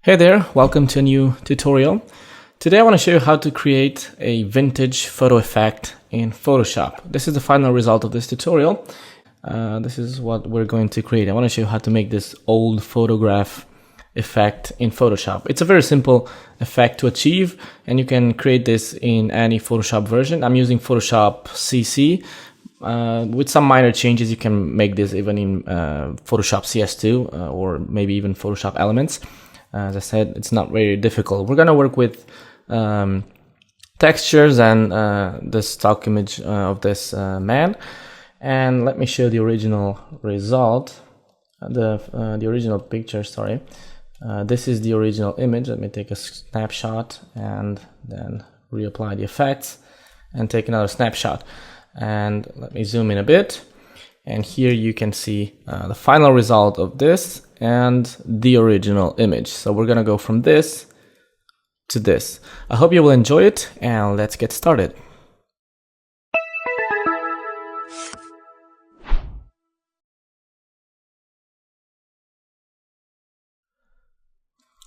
Hey there, welcome to a new tutorial. Today I want to show you how to create a vintage photo effect in Photoshop. This is the final result of this tutorial. This is what we're going to create. I want to show you how to make this old photograph effect in Photoshop. It's a very simple effect to achieve, and you can create this in any Photoshop version. I'm using Photoshop CC. With some minor changes, you can make this even in Photoshop CS2 or maybe even Photoshop Elements. As I said, it's not very difficult. We're going to work with textures and the stock image of this man. And let me show the original result, the original picture, sorry. This is the original image. Let me take a snapshot and then reapply the effects and take another snapshot. And let me zoom in a bit. And here you can see the final result of this and the original image. So we're gonna go from this to this. I hope you will enjoy it, and let's get started.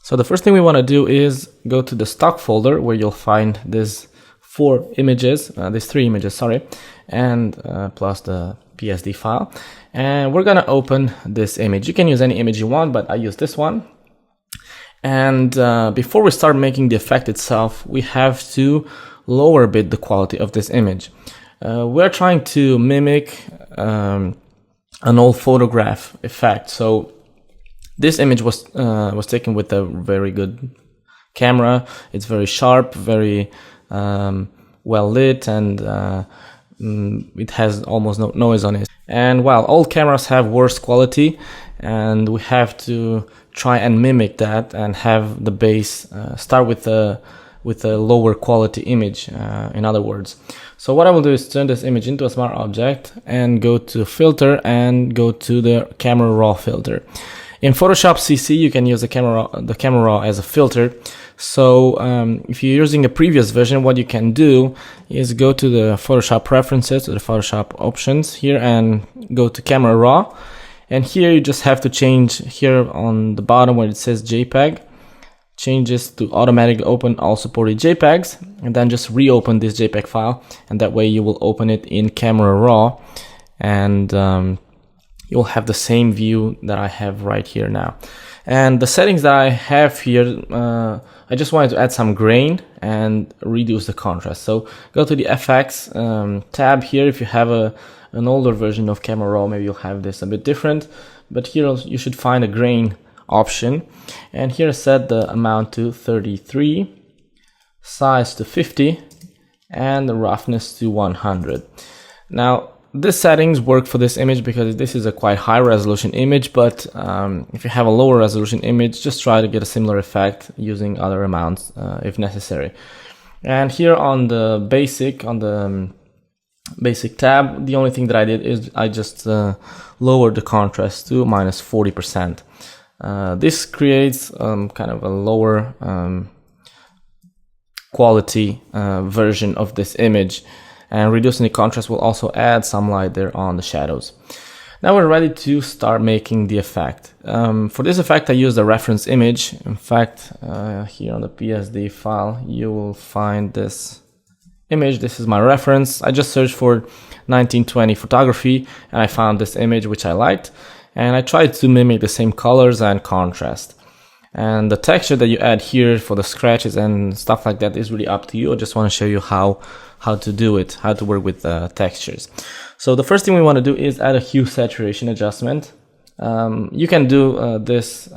So the first thing we want to do is go to the stock folder where you'll find these three images, sorry, and plus the PSD file. And we're gonna open this image. You can use any image you want, but I use this one. And before we start making the effect itself, we have to lower a bit the quality of this image. We're trying to mimic an old photograph effect. So this image was taken with a very good camera. It's very sharp, very well lit, and it has almost no noise on it. And while old cameras have worse quality, and we have to try and mimic that and have the base start with a lower quality image, in other words. So what I will do is turn this image into a smart object and go to filter and go to the camera raw filter. In Photoshop CC, you can use the camera raw as a filter. So if you're using a previous version, what you can do is go to the Photoshop preferences, to the Photoshop options here, and go to camera raw. And here you just have to change here on the bottom where it says JPEG, change this to automatically open all supported JPEGs, and then just reopen this JPEG file, and that way you will open it in camera raw, and you'll have the same view that I have right here now. And the settings that I have here, I just wanted to add some grain and reduce the contrast. So go to the FX tab here. If you have an older version of Camera Raw, maybe you'll have this a bit different. But here you should find a grain option. And here I set the amount to 33, size to 50, and the roughness to 100. Now, these settings work for this image because this is a quite high resolution image, but if you have a lower resolution image, just try to get a similar effect using other amounts if necessary. And here on the basic tab, the only thing that I did is I just lowered the contrast to minus 40%. This creates kind of a lower quality version of this image. And reducing the contrast will also add some light there on the shadows. Now we're ready to start making the effect. For this effect, I used a reference image. In fact, here on the PSD file, you will find this image. This is my reference. I just searched for 1920 photography, and I found this image, which I liked. And I tried to mimic the same colors and contrast. And the texture that you add here for the scratches and stuff like that is really up to you. I just want to show you how to do it, how to work with textures. So the first thing we want to do is add a hue saturation adjustment. You can do this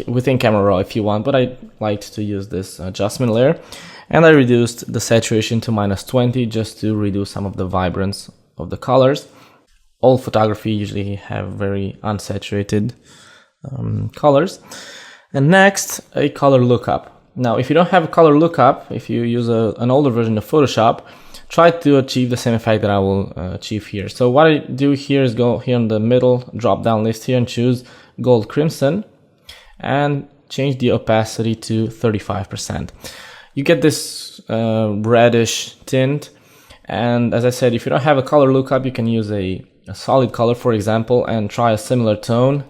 within Camera Raw if you want, but I liked to use this adjustment layer. And I reduced the saturation to minus 20 just to reduce some of the vibrance of the colors. Old photography usually have very unsaturated colors. And next, a color lookup. Now, if you don't have a color lookup, if you use an older version of Photoshop, try to achieve the same effect that I will achieve here. So what I do here is go here in the middle drop down list here and choose gold crimson and change the opacity to 35%. You get this reddish tint. And as I said, if you don't have a color lookup, you can use a solid color, for example, and try a similar tone,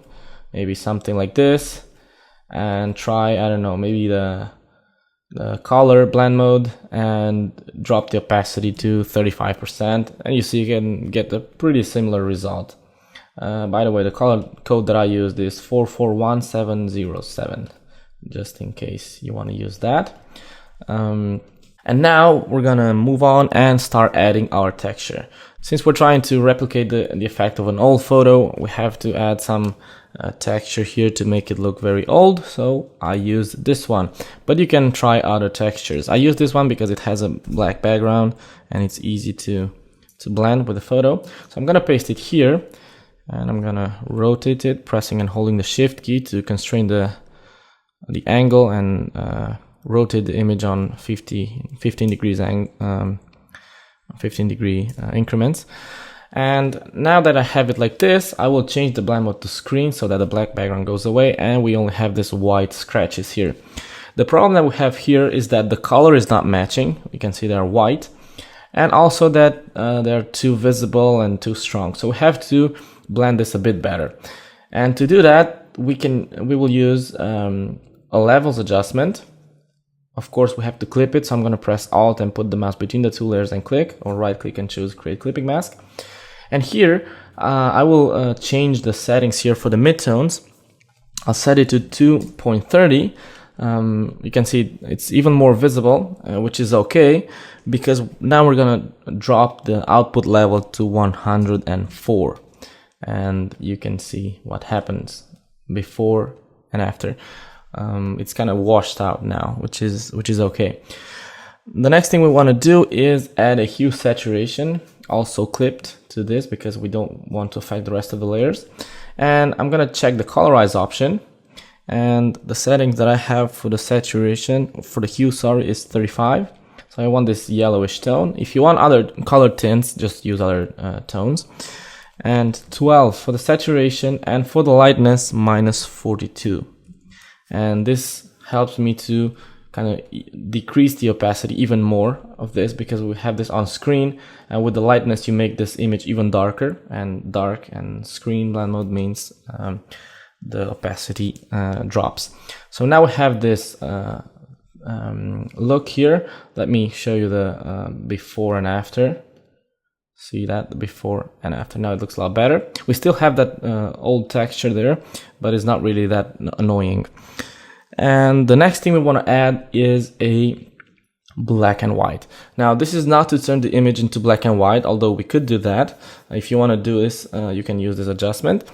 maybe something like this. and try, I don't know, maybe the color blend mode and drop the opacity to 35%, and you see you can get a pretty similar result. By the way, the color code that I used is 441707, just in case you want to use that. And now we're gonna move on and start adding our texture. Since we're trying to replicate the effect of an old photo, we have to add some texture here to make it look very old, so I use this one. But you can try other textures. I use this one because it has a black background and it's easy to blend with the photo. So I'm gonna paste it here, and I'm gonna rotate it, pressing and holding the Shift key to constrain the angle and rotate the image on 15 degrees 15 degree increments. And now that I have it like this, I will change the blend mode to screen so that the black background goes away and we only have this white scratches here. The problem that we have here is that the color is not matching. You can see they're white, and also that they're too visible and too strong. So we have to blend this a bit better. And to do that, we will use a levels adjustment. Of course, we have to clip it, so I'm going to press Alt and put the mouse between the two layers and click, or right click and choose Create Clipping Mask. And here, I will change the settings here for the midtones. I'll set it to 2.30. You can see it's even more visible, which is okay, because now we're going to drop the output level to 104. And you can see what happens before and after. It's kind of washed out now, which is okay. The next thing we want to do is add a hue saturation, also clipped to this because we don't want to affect the rest of the layers. And I'm gonna check the colorize option, and the settings that I have for the saturation, for the hue, sorry, is 35. So I want this yellowish tone. If you want other color tints, just use other tones. And 12 for the saturation, and for the lightness, -42. And this helps me to kind of decrease the opacity even more of this, because we have this on screen, and with the lightness you make this image even darker, and dark and screen blend mode means the opacity drops. So now we have this look here. Let me show you the before and after. See that, the before and after. Now it looks a lot better. We still have that old texture there, but it's not really that annoying. And the next thing we want to add is a black and white. Now this is not to turn the image into black and white, although we could do that. If you want to do this, you can use this adjustment.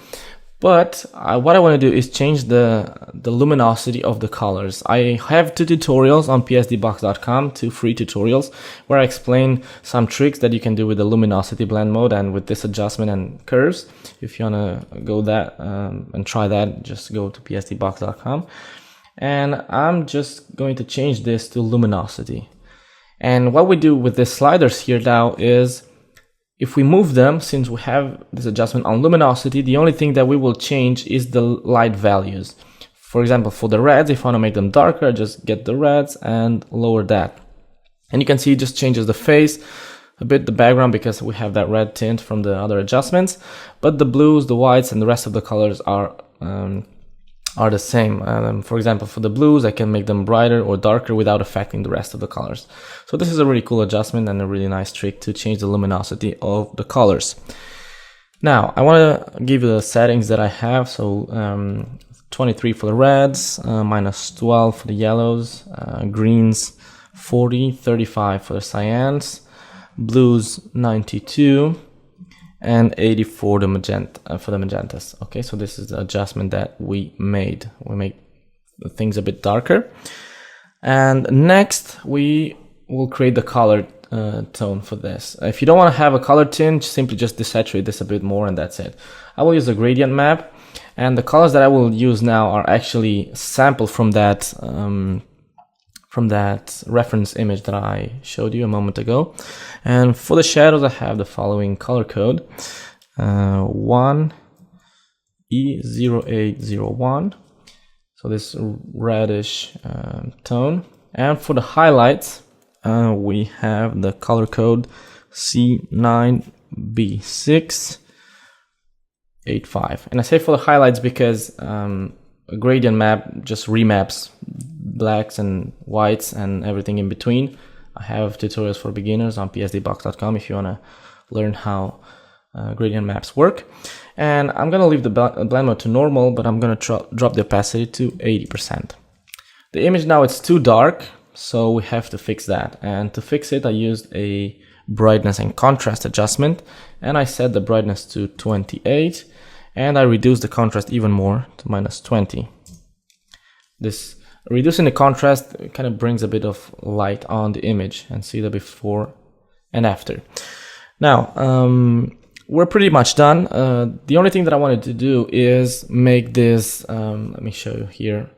But what I want to do is change the luminosity of the colors. I have 2 tutorials on psdbox.com, 2 free tutorials, where I explain some tricks that you can do with the luminosity blend mode and with this adjustment and curves. If you want to go that and try that, just go to psdbox.com. And I'm just going to change this to luminosity. And what we do with the sliders here now is, if we move them, since we have this adjustment on luminosity, the only thing that we will change is the light values. For example, for the reds, if I want to make them darker, just get the reds and lower that. And you can see it just changes the face, a bit the background, because we have that red tint from the other adjustments. But the blues, the whites, and the rest of the colors are the same. For example, for the blues, I can make them brighter or darker without affecting the rest of the colors. So this is a really cool adjustment and a really nice trick to change the luminosity of the colors. Now, I want to give you the settings that I have. So 23 for the reds, -12 for the yellows, greens 40, 35 for the cyans, blues 92, and 80 for the magentas. Okay, so this is the adjustment that we made. We make things a bit darker. And next we will create the color tone for this. If you don't want to have a color tint, simply just desaturate this a bit more and that's it. I will use a gradient map, and the colors that I will use now are actually sampled from that reference image that I showed you a moment ago. And for the shadows, I have the following color code: 1E0801. So this reddish tone. And for the highlights, we have the color code C9B685. And I say for the highlights because a gradient map just remaps blacks and whites and everything in between. I have tutorials for beginners on psdbox.com if you want to learn how gradient maps work. And I'm going to leave the blend mode to normal, but I'm going to drop the opacity to 80%. The image now, it's too dark, so we have to fix that. And to fix it, I used a brightness and contrast adjustment, and I set the brightness to 28, and I reduced the contrast even more to -20. This reducing the contrast kind of brings a bit of light on the image, and see the before and after. Now, we're pretty much done. The only thing that I wanted to do is make this, let me show you here,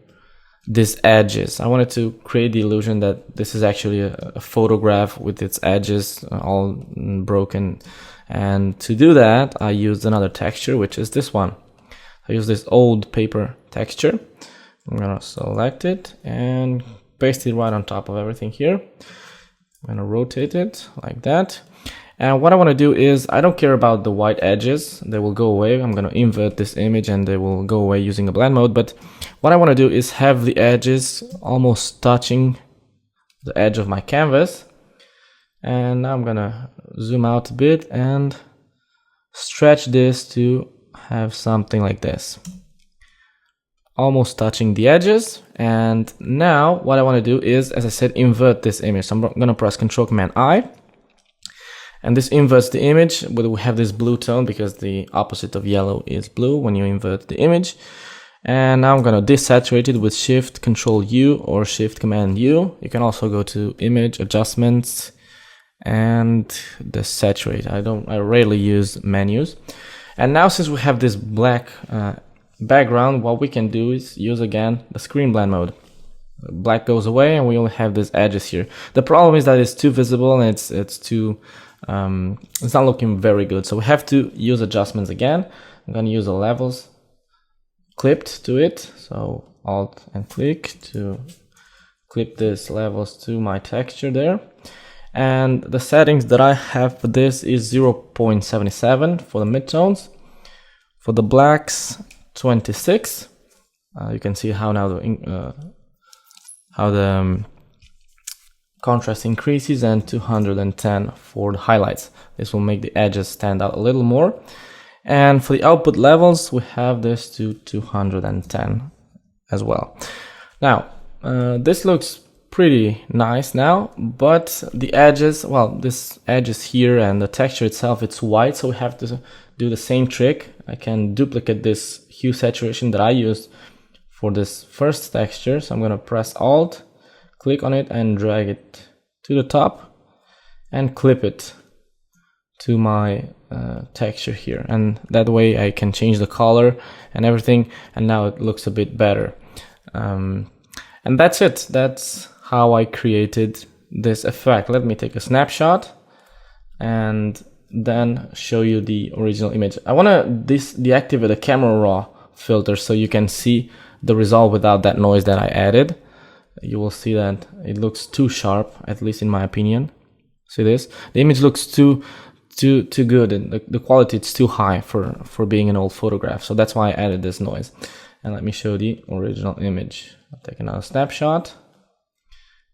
these edges. I wanted to create the illusion that this is actually a photograph with its edges all broken. And to do that, I used another texture, which is this one. I use this old paper texture. I'm gonna select it and paste it right on top of everything here. I'm gonna rotate it like that. And what I want to do is, I don't care about the white edges, they will go away. I'm going to invert this image and they will go away using a blend mode. But what I want to do is have the edges almost touching the edge of my canvas. And now I'm going to zoom out a bit and stretch this to have something like this. Almost touching the edges. And now what I want to do is, as I said, invert this image. So I'm going to press Ctrl-Command-I. And this inverts the image, but we have this blue tone because the opposite of yellow is blue when you invert the image. And now I'm going to desaturate it with Shift Control U or Shift Command U. You can also go to Image Adjustments and desaturate. I rarely use menus. And now, since we have this black background, what we can do is use again the screen blend mode. Black goes away and we only have these edges here. The problem is that it's too visible and it's too it's not looking very good, so we have to use adjustments again. I'm going to use the levels clipped to it, so Alt and click to clip these levels to my texture there. And the settings that I have for this is 0.77 for the midtones, for the blacks 26. You can see how now the contrast increases, and 210 for the highlights. This will make the edges stand out a little more. And for the output levels, we have this to 210 as well. Now, this looks pretty nice now, but the edges, well, this edges here and the texture itself, it's white, so we have to do the same trick. I can duplicate this hue saturation that I used for this first texture. So I'm going to press Alt, click on it and drag it to the top and clip it to my texture here. And that way I can change the color and everything, and now it looks a bit better. And that's it. That's how I created this effect. Let me take a snapshot and then show you the original image. I want to deactivate the camera raw filter so you can see the result without that noise that I added. You will see that it looks too sharp, at least in my opinion. See this? The image looks too good, and the quality is too high for being an old photograph. So that's why I added this noise. And let me show the original image. I'll take another snapshot.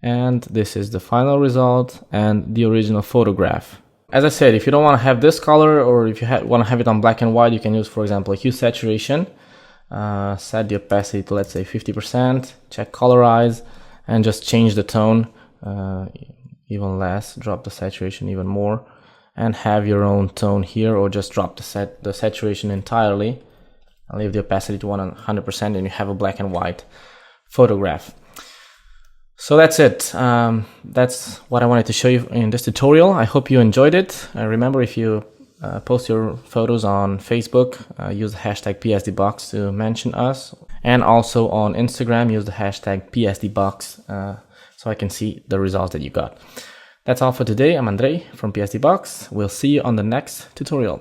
And this is the final result and the original photograph. As I said, if you don't want to have this color, or if you want to have it on black and white, you can use, for example, a hue saturation. Set the opacity to, let's say, 50%, check colorize, and just change the tone even less, drop the saturation even more, and have your own tone here, or just drop the saturation entirely and leave the opacity to 100%, and you have a black and white photograph. So that's it. That's what I wanted to show you in this tutorial. I hope you enjoyed it. Remember, if you post your photos on Facebook, use the hashtag PSDBox to mention us. And also on Instagram, use the hashtag PSDBox so I can see the results that you got. That's all for today. I'm Andrei from PSDBox. We'll see you on the next tutorial.